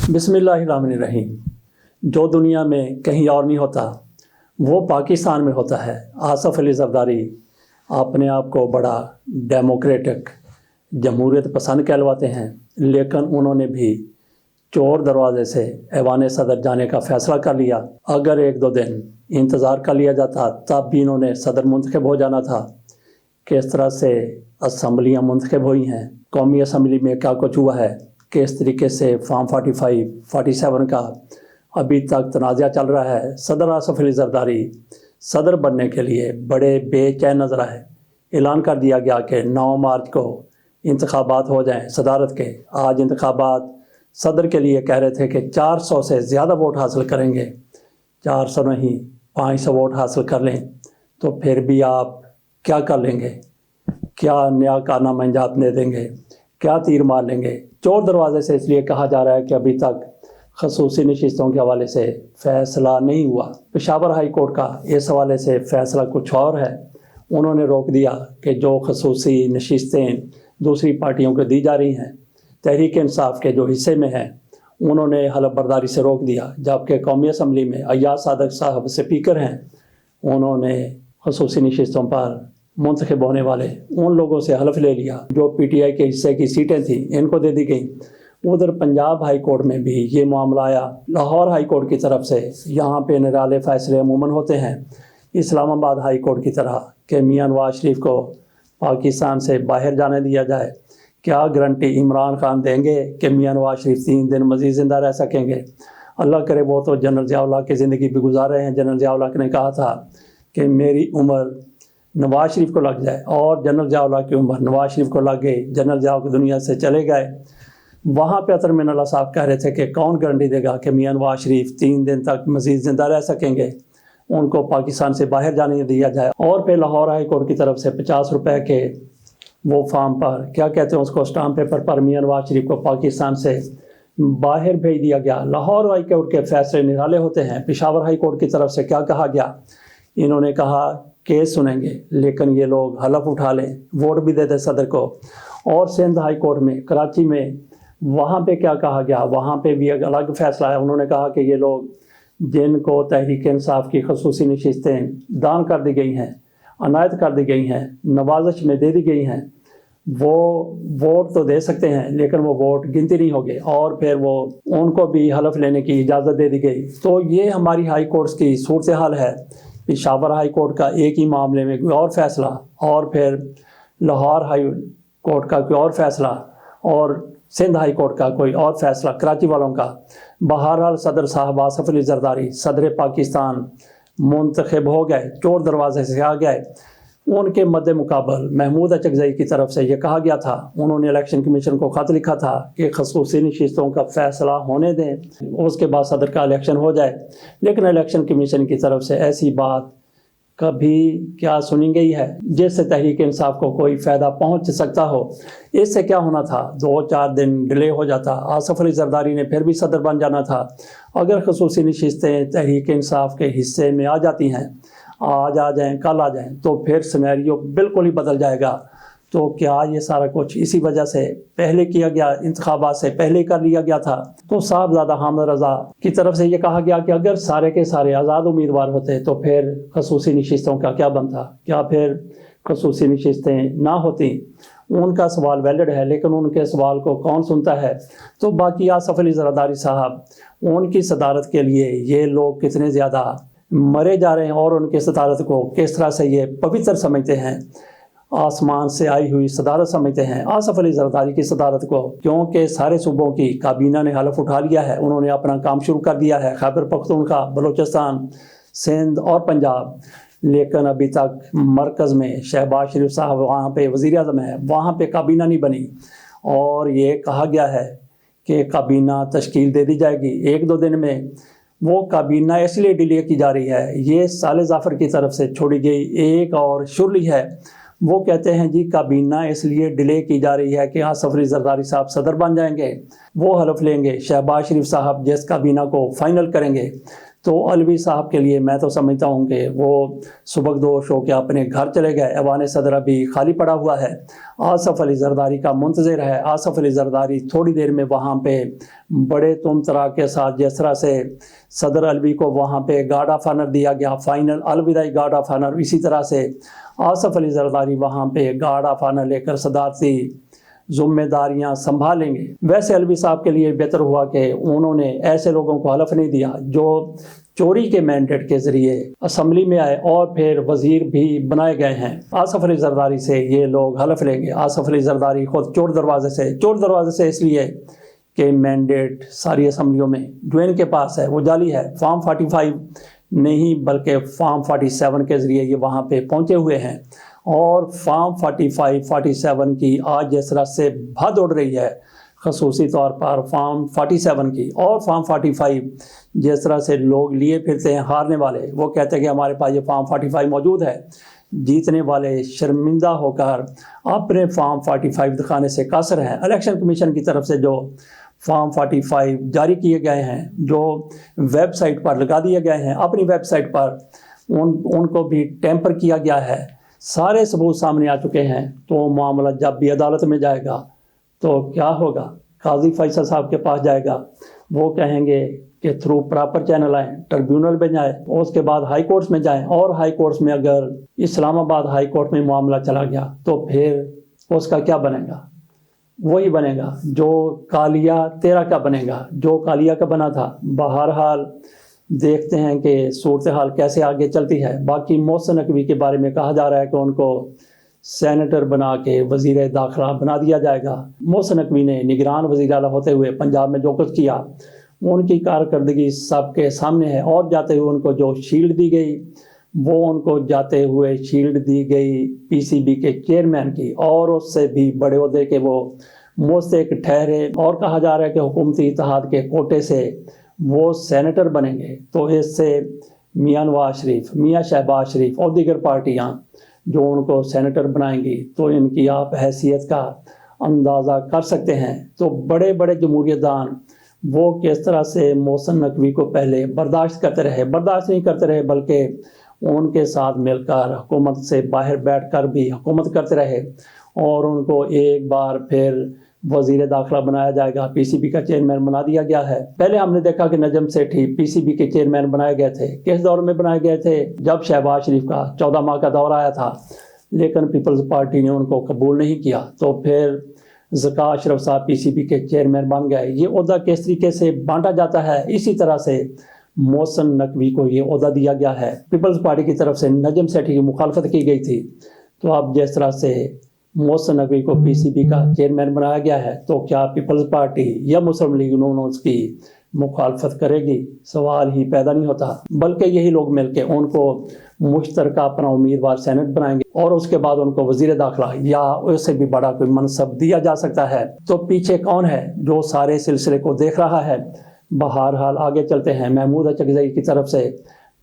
بسم اللہ الرحمن الرحیم۔ جو دنیا میں کہیں اور نہیں ہوتا وہ پاکستان میں ہوتا ہے۔ آصف علی زرداری اپنے آپ کو بڑا ڈیموکریٹک جمہوریت پسند کہلواتے ہیں، لیکن انہوں نے بھی چور دروازے سے ایوان صدر جانے کا فیصلہ کر لیا۔ اگر ایک دو دن انتظار کر لیا جاتا تب بھی انہوں نے صدر منتخب ہو جانا تھا۔ کس طرح سے اسمبلیاں منتخب ہوئی ہیں، قومی اسمبلی میں کیا کچھ ہوا ہے، کس طریقے سے فارم 45 47 کا ابھی تک تنازع چل رہا ہے۔ صدر آصف علی زرداری صدر بننے کے لیے بڑے بے چین نظر آئے۔ اعلان کر دیا گیا کہ 9 مارچ کو انتخابات ہو جائیں صدارت کے۔ آج انتخابات صدر کے لیے کہہ رہے تھے کہ 400 سے زیادہ ووٹ حاصل کریں گے، 400 نہیں 500 ووٹ حاصل کر لیں تو پھر بھی آپ کیا کر لیں گے، کیا نیا کارنامہ انجام دے دیں گے، کیا تیر مار لیں گے۔ چور دروازے سے اس لیے کہا جا رہا ہے کہ ابھی تک خصوصی نشستوں کے حوالے سے فیصلہ نہیں ہوا۔ پشاور ہائی کورٹ کا اس حوالے سے فیصلہ کچھ اور ہے۔ انہوں نے روک دیا کہ جو خصوصی نشستیں دوسری پارٹیوں کو دی جا رہی ہیں، تحریک انصاف کے جو حصے میں ہیں، انہوں نے حلف برداری سے روک دیا، جبکہ قومی اسمبلی میں ایاز صادق صاحب اسپیکر ہیں، انہوں نے خصوصی نشستوں پر منتخب ہونے والے ان لوگوں سے حلف لے لیا جو پی ٹی آئی کے حصے کی سیٹیں تھیں، ان کو دے دی گئیں۔ ادھر پنجاب ہائی کورٹ میں بھی یہ معاملہ آیا، لاہور ہائی کورٹ کی طرف سے۔ یہاں پہ نرالے فیصلے عموماً ہوتے ہیں اسلام آباد ہائی کورٹ کی طرح کہ میاں نواز شریف کو پاکستان سے باہر جانے دیا جائے۔ کیا گارنٹی عمران خان دیں گے کہ میاں نواز شریف 3 دن مزید زندہ رہ سکیں گے؟ اللہ کرے وہ تو جنرل ضیاء الحق کی زندگی بھی گزار رہے ہیں۔ جنرل ضیاء الحق نے کہا تھا کہ میری عمر نواز شریف کو لگ جائے، اور جنرل ضیاء الحق کی عمر نواز شریف کو لگ گئی۔ جنرل ضیاء کی دنیا سے چلے گئے۔ وہاں پہ اطہر من اللہ صاحب کہہ رہے تھے کہ کون گارنٹی دے گا کہ میاں نواز شریف 3 دن تک مزید زندہ رہ سکیں گے، ان کو پاکستان سے باہر جانے دیا جائے۔ اور پھر لاہور ہائی کورٹ کی طرف سے 50 روپے کے وہ فارم پر کیا کہتے ہیں اس کو، اسٹامپ پیپر پر میاں نواز شریف کو پاکستان سے باہر بھیج دیا گیا۔ لاہور ہائی کورٹ کے فیصلے نرالے ہوتے ہیں۔ پشاور ہائی کورٹ کی طرف سے کیا کہا گیا، انہوں نے کہا کیس سنیں گے لیکن یہ لوگ حلف اٹھا لیں، ووٹ بھی دے دیں صدر کو۔ اور سندھ ہائی کورٹ میں کراچی میں وہاں پہ کیا کہا گیا، وہاں پہ بھی ایک الگ فیصلہ ہے۔ انہوں نے کہا کہ یہ لوگ جن کو تحریک انصاف کی خصوصی نشستیں دان کر دی گئی ہیں، عنایت کر دی گئی ہیں، نوازش میں دے دی گئی ہیں، وہ ووٹ تو دے سکتے ہیں لیکن وہ ووٹ گنتی نہیں ہوگے، اور پھر وہ ان کو بھی حلف لینے کی اجازت دے دی گئی۔ تو یہ ہماری ہائی کورٹس کی صورتحال ہے۔ پشاور ہائی کورٹ کا ایک ہی معاملے میں کوئی اور فیصلہ، اور پھر لاہور ہائی کورٹ کا کوئی اور فیصلہ، اور سندھ ہائی کورٹ کا کوئی اور فیصلہ کراچی والوں کا۔ بہرحال صدر صاحب آصف علی زرداری صدر پاکستان منتخب ہو گئے، چور دروازے سے آ گئے۔ ان کے مد مقابل محمود اچکزئی کی طرف سے یہ کہا گیا تھا، انہوں نے الیکشن کمیشن کو خط لکھا تھا کہ خصوصی نشستوں کا فیصلہ ہونے دیں، اس کے بعد صدر کا الیکشن ہو جائے، لیکن الیکشن کمیشن کی طرف سے ایسی بات کبھی کیا سنی گئی ہے جس سے تحریک انصاف کو کوئی فائدہ پہنچ سکتا ہو۔ اس سے کیا ہونا تھا، 2-4 دن ڈیلے ہو جاتا، آصف علی زرداری نے پھر بھی صدر بن جانا تھا۔ اگر خصوصی نشستیں تحریک انصاف کے حصے میں آ جاتی ہیں، آج آ جائیں کل آ جائیں، تو پھر سینیریو بالکل ہی بدل جائے گا۔ تو کیا یہ سارا کچھ اسی وجہ سے پہلے کیا گیا، انتخابات سے پہلے کر لیا گیا تھا؟ تو صاحبزادہ حامد رضا کی طرف سے یہ کہا گیا کہ اگر سارے کے سارے آزاد امیدوار ہوتے تو پھر خصوصی نشستوں کا کیا بنتا، کیا پھر خصوصی نشستیں نہ ہوتی؟ ان کا سوال ویلڈ ہے لیکن ان کے سوال کو کون سنتا ہے؟ تو باقی آصف علی زرداری صاحب، ان کی صدارت کے لیے یہ لوگ کتنے زیادہ مرے جا رہے ہیں، اور ان کی صدارت کو کس طرح سے یہ پوتر سمجھتے ہیں، آسمان سے آئی ہوئی صدارت سمجھتے ہیں آصف علی زرداری کی صدارت کو، کیونکہ سارے صوبوں کی کابینہ نے حلف اٹھا لیا ہے، انہوں نے اپنا کام شروع کر دیا ہے، خیبر پختونخوا، بلوچستان، سندھ اور پنجاب۔ لیکن ابھی تک مرکز میں شہباز شریف صاحب وہاں پہ وزیر اعظم ہے، وہاں پہ کابینہ نہیں بنی، اور یہ کہا گیا ہے کہ کابینہ تشکیل دے دی جائے گی 1-2 دن میں۔ وہ کابینہ اس لیے ڈیلے کی جا رہی ہے، یہ صالح ظفر کی طرف سے چھوڑی گئی ایک اور شرلی ہے۔ وہ کہتے ہیں جی کابینہ اس لیے ڈیلے کی جا رہی ہے کہ آصف علی زرداری صاحب صدر بن جائیں گے، وہ حلف لیں گے، شہباز شریف صاحب جس کابینہ کو فائنل کریں گے، تو علوی صاحب کے لیے میں تو سمجھتا ہوں کہ وہ سبکدوش ہو کے اپنے گھر چلے گئے. ایوان صدر ابھی خالی پڑا ہوا ہے. آصف علی زرداری کا منتظر ہے. آصف علی زرداری تھوڑی دیر میں وہاں پہ بڑے تم طرح کے ساتھ جس طرح سے صدر علوی کو وہاں پہ گارڈ آف آنر دیا گیا، فائنل الوداعی گارڈ آف آنر، اسی طرح سے آصف علی زرداری وہاں پہ گارڈ آف آنر لے کر صدارتی ذمہ داریاں سنبھالیں گے. ویسے علوی صاحب کے لیے بہتر ہوا کہ انہوں نے ایسے لوگوں کو حلف نہیں دیا جو چوری کے مینڈیٹ کے ذریعے اسمبلی میں آئے اور پھر وزیر بھی بنائے گئے ہیں. آصف علی زرداری سے یہ لوگ حلف لیں گے. آصف علی زرداری خود چور دروازے سے اس لیے کہ مینڈیٹ ساری اسمبلیوں میں جو ان کے پاس ہے وہ جعلی ہے. فارم 45 نہیں بلکہ فارم 47 کے ذریعے یہ وہاں پہ پہنچے ہوئے ہیں. اور فارم 45 47 کی آج جس طرح سے بھد اڑ رہی ہے، خصوصی طور پر فارم 47 کی اور فارم 45 جس طرح سے لوگ لیے پھرتے ہیں ہارنے والے، وہ کہتے ہیں کہ ہمارے پاس یہ فارم 45 موجود ہے. جیتنے والے شرمندہ ہو کر اپنے فارم 45 دکھانے سے قاصر ہیں. الیکشن کمیشن کی طرف سے جو فارم 45 جاری کیے گئے ہیں، جو ویب سائٹ پر لگا دیے گئے ہیں، اپنی ویب سائٹ پر ان کو بھی ٹیمپر کیا گیا ہے. سارے ثبوت سامنے آ چکے ہیں. تو معاملہ جب بھی عدالت میں جائے گا تو کیا ہوگا؟ قاضی فیصل صاحب کے پاس جائے گا، وہ کہیں گے کہ تھرو پراپر چینل آئیں، ٹربیونل میں جائیں، اور اس کے بعد ہائی کورٹس میں جائیں. اور ہائی کورٹس میں اگر اسلام آباد ہائی کورٹ میں معاملہ چلا گیا تو پھر اس کا کیا بنے گا؟ وہی بنے گا جو کالیا تیرا کا بنے گا، جو کالیا کا بنا تھا. بہرحال دیکھتے ہیں کہ صورتحال کیسے آگے چلتی ہے. باقی محسن نقوی کے بارے میں کہا جا رہا ہے کہ ان کو سینیٹر بنا کے وزیر داخلہ بنا دیا جائے گا. محسن نقوی نے نگران وزیر اعلیٰ ہوتے ہوئے پنجاب میں جو کچھ کیا، ان کی کارکردگی سب کے سامنے ہے. اور جاتے ہوئے ان کو جو شیلڈ دی گئی، وہ ان کو جاتے ہوئے شیلڈ دی گئی پی سی بی کے چیئرمین کی، اور اس سے بھی بڑے عہدے کے وہ مستحق ٹھہرے. اور کہا جا رہا ہے کہ حکومتی اتحاد کے کوٹے سے وہ سینیٹر بنیں گے. تو اس سے میاں نواز شریف، میاں شہباز شریف اور دیگر پارٹیاں جو ان کو سینیٹر بنائیں گی، تو ان کی آپ حیثیت کا اندازہ کر سکتے ہیں. تو بڑے بڑے جمہوریت دان وہ کس طرح سے محسن نقوی کو پہلے برداشت نہیں کرتے رہے بلکہ ان کے ساتھ مل کر حکومت سے باہر بیٹھ کر بھی حکومت کرتے رہے. اور ان کو ایک بار پھر وزیر داخلہ بنایا جائے گا، پی سی بی کا چیئرمین بنا دیا گیا ہے. پہلے ہم نے دیکھا کہ نجم سیٹھی پی سی بی کے چیئرمین بنائے گئے تھے. کس دور میں بنائے گئے تھے؟ جب شہباز شریف کا 14 ماہ کا دور آیا تھا، لیکن پیپلز پارٹی نے ان کو قبول نہیں کیا. تو پھر ذکا اشرف صاحب پی سی بی کے چیئرمین بن گئے. یہ عہدہ کس طریقے سے بانٹا جاتا ہے، اسی طرح سے محسن نقوی کو یہ عہدہ دیا گیا ہے. پیپلز پارٹی کی طرف سے نجم سیٹھی کی مخالفت کی گئی تھی. تو اب جس طرح سے محسن نقوی کو پی سی بی کا چیئرمین بنایا گیا ہے، تو کیا پیپلز پارٹی یا مسلم لیگ نون اس کی مخالفت کرے گی؟ سوال ہی پیدا نہیں ہوتا. بلکہ یہی لوگ مل کے ان کو مشترکہ اپنا امیدوار سینٹ بنائیں گے، اور اس کے بعد ان کو وزیر داخلہ یا اس سے بھی بڑا کوئی منصب دیا جا سکتا ہے. تو پیچھے کون ہے جو سارے سلسلے کو دیکھ رہا ہے؟ بہرحال آگے چلتے ہیں. محمود اچکزئی کی طرف سے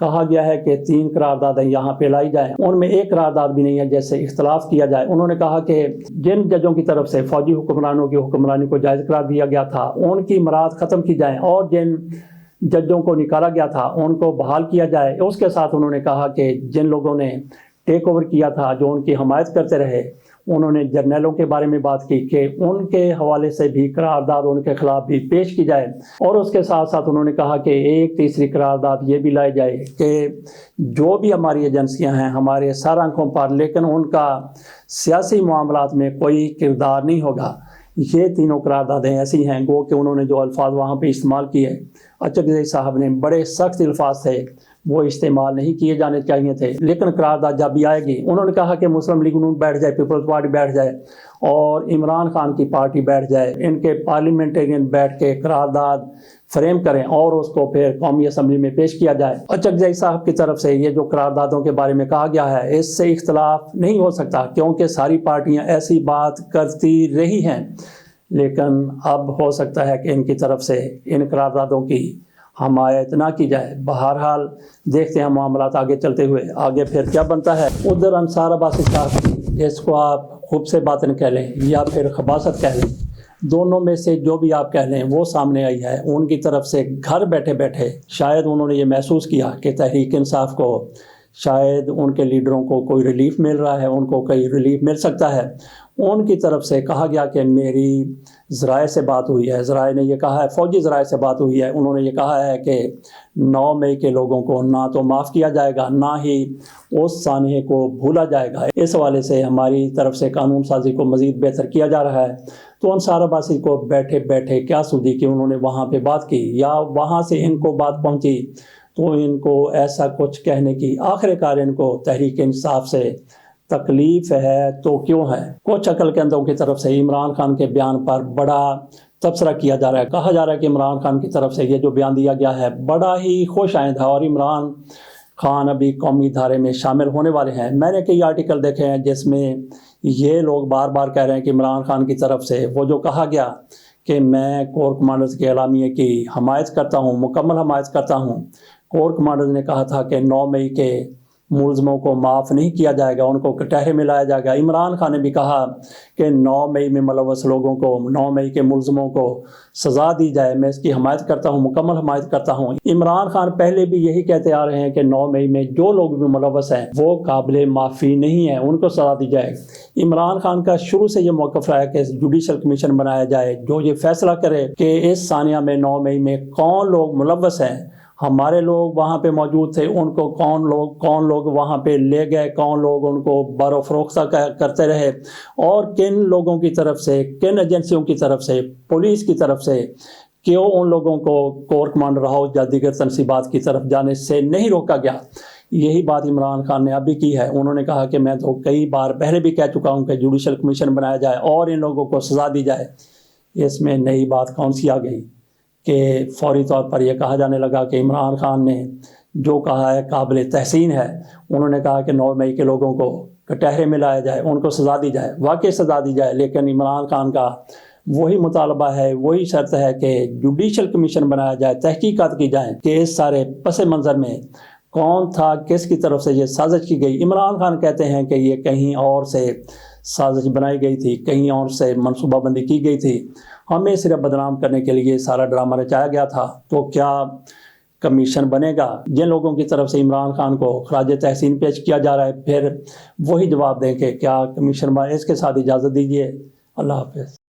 کہا گیا ہے کہ 3 قراردادیں یہاں پہ لائی جائیں. ان میں ایک قرارداد بھی نہیں ہے جیسے اختلاف کیا جائے. انہوں نے کہا کہ جن ججوں کی طرف سے فوجی حکمرانوں کی حکمرانی کو جائز قرار دیا گیا تھا، ان کی مراد ختم کی جائیں، اور جن ججوں کو نکالا گیا تھا ان کو بحال کیا جائے. اس کے ساتھ انہوں نے کہا کہ جن لوگوں نے ٹیک اوور کیا تھا، جو ان کی حمایت کرتے رہے، انہوں نے جرنیلوں کے بارے میں بات کی کہ ان کے حوالے سے بھی قرارداد ان کے خلاف بھی پیش کی جائے. اور اس کے ساتھ ساتھ انہوں نے کہا کہ ایک تیسری قرارداد یہ بھی لائی جائے کہ جو بھی ہماری ایجنسیاں ہیں ہمارے سر آنکھوں پر، لیکن ان کا سیاسی معاملات میں کوئی کردار نہیں ہوگا. یہ تینوں قراردادیں ایسی ہیں گو کہ انہوں نے جو الفاظ وہاں پہ استعمال کیے، اچکزئی صاحب نے بڑے سخت الفاظ تھے، وہ استعمال نہیں کیے جانے چاہیے تھے. لیکن قرارداد جب بھی آئے گی، انہوں نے کہا کہ مسلم لیگ نون بیٹھ جائے، پیپلز پارٹی بیٹھ جائے، اور عمران خان کی پارٹی بیٹھ جائے، ان کے پارلیمنٹرین بیٹھ کے قرارداد فریم کریں اور اس کو پھر قومی اسمبلی میں پیش کیا جائے. اچکزئی صاحب کی طرف سے یہ جو قراردادوں کے بارے میں کہا گیا ہے، اس سے اختلاف نہیں ہو سکتا کیونکہ ساری پارٹیاں ایسی بات کرتی رہی ہیں. لیکن اب ہو سکتا ہے کہ ان کی طرف سے ان قراردادوں کی حمایت نہ کی جائے. بہرحال دیکھتے ہیں معاملات آگے چلتے ہوئے آگے پھر کیا بنتا ہے. ادھر انصار عباسی صاحب، اس کو آپ خوب سے باطن کہہ لیں یا پھر خباثت کہہ لیں، دونوں میں سے جو بھی آپ کہہ لیں وہ سامنے آئی ہے. ان کی طرف سے گھر بیٹھے بیٹھے شاید انہوں نے یہ محسوس کیا کہ تحریک انصاف کو شاید ان کے لیڈروں کو کوئی ریلیف مل رہا ہے, ان کو کوئی ریلیف مل سکتا ہے. ان کی طرف سے کہا گیا کہ میری ذرائع سے بات ہوئی ہے, ذرائع نے یہ کہا ہے, فوجی ذرائع سے بات ہوئی ہے, انہوں نے یہ کہا ہے کہ 9 مئی کے لوگوں کو نہ تو معاف کیا جائے گا, نہ ہی اس سانحے کو بھولا جائے گا. اس حوالے سے ہماری طرف سے قانون سازی کو مزید بہتر کیا جا رہا ہے. تو انصار عباسی کو بیٹھے بیٹھے کیا سوجھی کہ انہوں نے وہاں پہ بات کی, یا وہاں سے ان کو بات پہنچی تو ان کو ایسا کچھ کہنے کی آخر کار ان کو تحریک انصاف سے تکلیف ہے تو کیوں ہے. کچھ عقل کے اندھوں کی طرف سے عمران خان کے بیان پر بڑا تبصرہ کیا جا رہا ہے. کہا جا رہا ہے کہ عمران خان کی طرف سے یہ جو بیان دیا گیا ہے بڑا ہی خوش آئند ہے, اور عمران خان ابھی قومی دھارے میں شامل ہونے والے ہیں. میں نے کئی آرٹیکل دیکھے ہیں جس میں یہ لوگ بار بار کہہ رہے ہیں کہ عمران خان کی طرف سے وہ جو کہا گیا کہ میں کور کمانڈرز کے اعلامیے کی حمایت کرتا ہوں, مکمل حمایت کرتا ہوں. کور کمانڈرز نے کہا تھا کہ 9 مئی کے ملزموں کو معاف نہیں کیا جائے گا, ان کو کٹہرے میں لایا جائے گا. عمران خان نے بھی کہا کہ 9 مئی میں ملوث لوگوں کو, 9 مئی کے ملزموں کو سزا دی جائے. میں اس کی حمایت کرتا ہوں, مکمل حمایت کرتا ہوں. عمران خان پہلے بھی یہی کہتے آ رہے ہیں کہ 9 مئی میں جو لوگ بھی ملوث ہیں وہ قابل معافی نہیں ہیں, ان کو سزا دی جائے. عمران خان کا شروع سے یہ موقف رہا ہے کہ جوڈیشل کمیشن بنایا جائے جو یہ فیصلہ کرے کہ اس سانحہ میں 9 مئی میں کون لوگ ملوث ہیں. ہمارے لوگ وہاں پہ موجود تھے, ان کو کون لوگ وہاں پہ لے گئے, کون لوگ ان کو بر و فروختہ کرتے رہے, اور کن لوگوں کی طرف سے, کن ایجنسیوں کی طرف سے, پولیس کی طرف سے کیوں ان لوگوں کو کور کمانڈر ہاؤس یا دیگر تنصیبات کی طرف جانے سے نہیں روکا گیا. یہی بات عمران خان نے ابھی کی ہے. انہوں نے کہا کہ میں تو کئی بار پہلے بھی کہہ چکا ہوں کہ جوڈیشل کمیشن بنایا جائے اور ان لوگوں کو سزا دی جائے. اس میں نئی بات کون سی آ گئی کہ فوری طور پر یہ کہا جانے لگا کہ عمران خان نے جو کہا ہے قابل تحسین ہے. انہوں نے کہا کہ 9 مئی کے لوگوں کو کٹہرے میں لایا جائے, ان کو سزا دی جائے, واقعی سزا دی جائے. لیکن عمران خان کا وہی مطالبہ ہے, وہی شرط ہے کہ جوڈیشل کمیشن بنایا جائے, تحقیقات کی جائیں کہ اس سارے پس منظر میں کون تھا, کس کی طرف سے یہ سازش کی گئی. عمران خان کہتے ہیں کہ یہ کہیں اور سے سازش بنائی گئی تھی, کہیں اور سے منصوبہ بندی کی گئی تھی, ہمیں صرف بدنام کرنے کے لیے سارا ڈرامہ رچایا گیا تھا. تو کیا کمیشن بنے گا؟ جن لوگوں کی طرف سے عمران خان کو خراج تحسین پیش کیا جا رہا ہے پھر وہی جواب دیں کہ کیا کمیشن بنے. اس کے ساتھ اجازت دیجیے, اللہ حافظ.